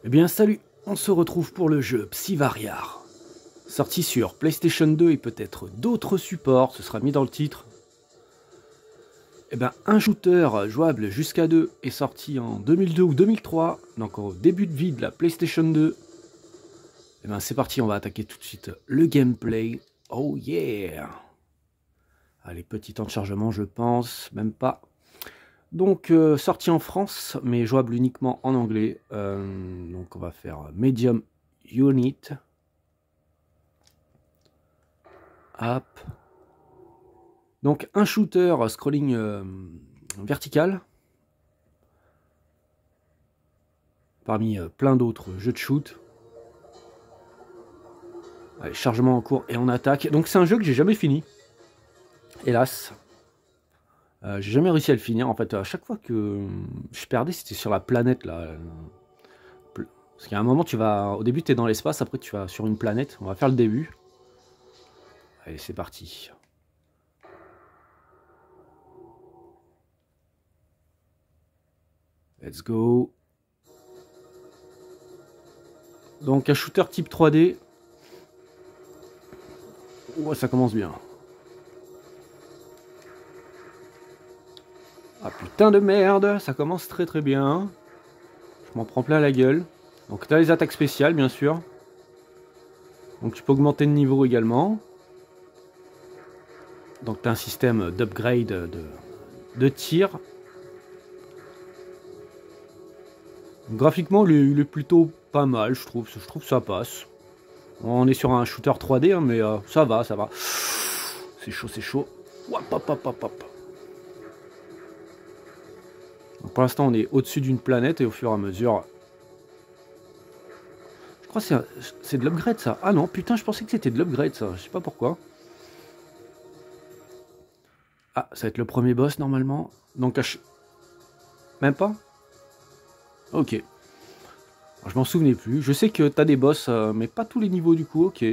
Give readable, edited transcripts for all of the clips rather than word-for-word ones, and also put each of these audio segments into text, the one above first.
Eh bien salut, on se retrouve pour le jeu Psyvariar. Sorti sur PlayStation 2 et peut-être d'autres supports, ce sera mis dans le titre. Eh bien un shooter jouable jusqu'à 2 est sorti en 2002 ou 2003, donc au début de vie de la PlayStation 2. Eh bien c'est parti, on va attaquer tout de suite le gameplay. Oh yeah! Allez, petit temps de chargement je pense, même pas. Donc sorti en France, mais jouable uniquement en anglais. Donc on va faire Medium Unit. Hop. Donc un shooter scrolling vertical. Parmi plein d'autres jeux de shoot. Allez, chargement en cours et on attaque. Donc c'est un jeu que j'ai jamais fini. Hélas. J'ai jamais réussi à le finir. En fait, à chaque fois que je perdais, c'était sur la planète là. Parce qu'à un moment, tu vas. Au début, tu es dans l'espace, après, tu vas sur une planète. On va faire le début. Allez, c'est parti. Let's go. Donc, un shooter type 3D. Ouais, ça commence bien. Ah putain de merde, ça commence très très bien. Je m'en prends plein la gueule. Donc, tu as les attaques spéciales, bien sûr. Donc, tu peux augmenter de niveau également. Donc, tu as un système d'upgrade de tir. Graphiquement, il est plutôt pas mal, je trouve. Je trouve que ça passe. On est sur un shooter 3D, hein, mais ça va, ça va. C'est chaud, c'est chaud. Hop, hop, hop, hop, hop. Donc, pour l'instant, on est au-dessus d'une planète et au fur et à mesure... Je crois que c'est de l'upgrade, ça. Ah non, putain, je pensais que c'était de l'upgrade, ça. Je sais pas pourquoi. Ah, ça va être le premier boss, normalement. Donc, même pas? Ok. Je m'en souvenais plus. Je sais que t'as des boss, mais pas tous les niveaux du coup, ok.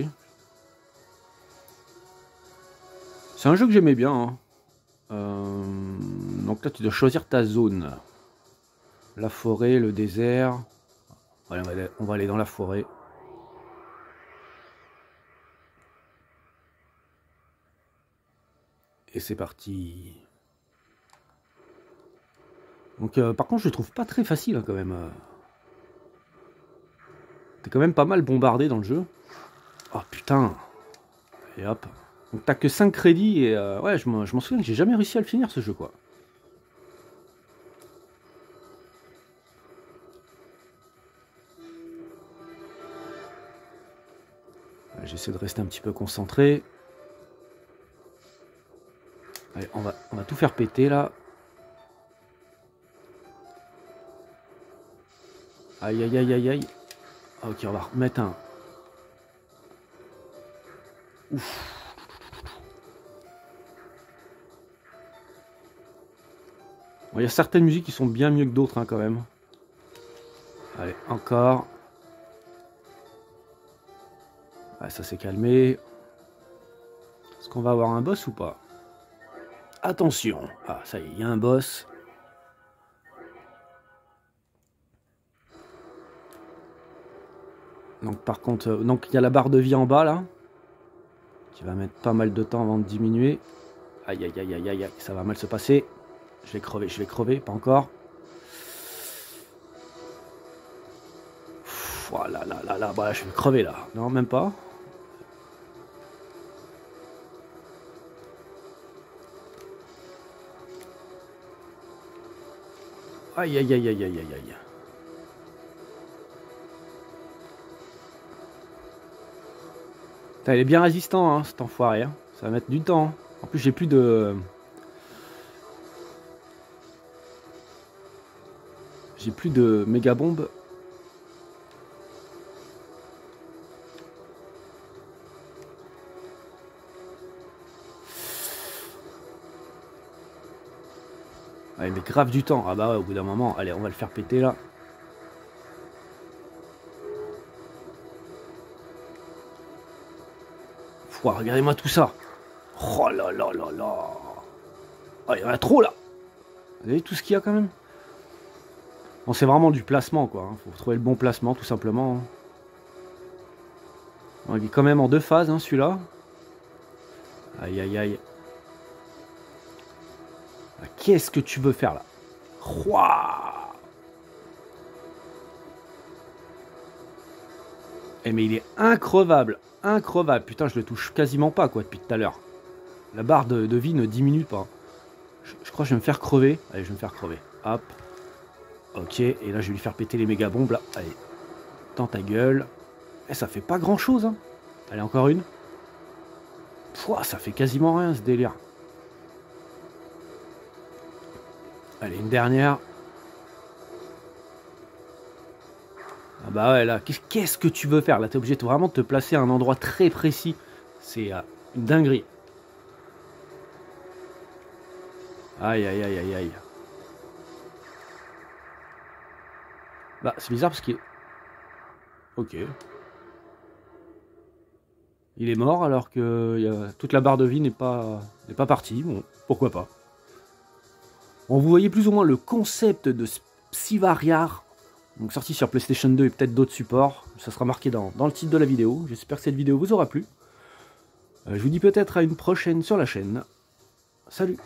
C'est un jeu que j'aimais bien. Hein. Donc là, tu dois choisir ta zone. La forêt, le désert. Allez, on va aller dans la forêt. Et c'est parti. Donc par contre, je le trouve pas très facile hein, quand même. T'es quand même pas mal bombardé dans le jeu. Oh putain. Et hop. Donc t'as que 5 crédits et ouais, je m'en souviens que j'ai jamais réussi à le finir ce jeu quoi. J'essaie de rester un petit peu concentré. Allez, on va tout faire péter là. Aïe aïe aïe aïe aïe. Ok, on va remettre un. Ouf. Bon, il y a certaines musiques qui sont bien mieux que d'autres hein, quand même. Allez, encore. Ah, ça s'est calmé. Est-ce qu'on va avoir un boss ou pas? Attention. Ah, ça y est, il y a un boss. Donc par contre, donc il y a la barre de vie en bas là. Qui va mettre pas mal de temps avant de diminuer. Aïe aïe aïe aïe aïe, ça va mal se passer. Je vais crever, pas encore. Voilà, là, bah, je vais crever là. Non, même pas. Aïe aïe aïe aïe aïe aïe aïe. Putain, il est bien résistant hein, cet enfoiré. Hein. Ça va mettre du temps. En plus j'ai plus de... J'ai plus de méga bombes. Ouais, mais grave du temps. Ah bah ouais, au bout d'un moment. Allez, on va le faire péter là. Pouah, regardez-moi tout ça. Oh là là là là. Oh, il y en a trop là. Vous avez vu tout ce qu'il y a quand même? Bon, c'est vraiment du placement, quoi. Hein. Faut trouver le bon placement, tout simplement. Bon, il est quand même en 2 phases, hein, celui-là. Aïe, aïe, aïe. Ah, qu'est-ce que tu veux faire, là? Ouah. Eh, mais il est increvable. Increvable. Putain, je le touche quasiment pas, quoi, depuis tout à l'heure. La barre de vie ne diminue pas. Je crois que je vais me faire crever. Allez, je vais me faire crever. Hop. Ok, et là, je vais lui faire péter les méga bombes, là. Allez. Dans ta gueule. Eh, ça fait pas grand-chose, hein. Allez, encore une. Pouah, ça fait quasiment rien, ce délire. Allez, une dernière. Ah bah ouais, là, qu'est-ce que tu veux faire? Là, t'es obligé de vraiment te placer à un endroit très précis. C'est une dinguerie. Aïe, aïe, aïe, aïe, aïe. Bah, c'est bizarre parce qu'il... Ok. Il est mort alors que toute la barre de vie n'est pas partie. Bon, pourquoi pas. Bon, vous voyez plus ou moins le concept de Psyvariar. Donc sorti sur PlayStation 2 et peut-être d'autres supports. Ça sera marqué dans le titre de la vidéo. J'espère que cette vidéo vous aura plu. Je vous dis peut-être à une prochaine sur la chaîne. Salut!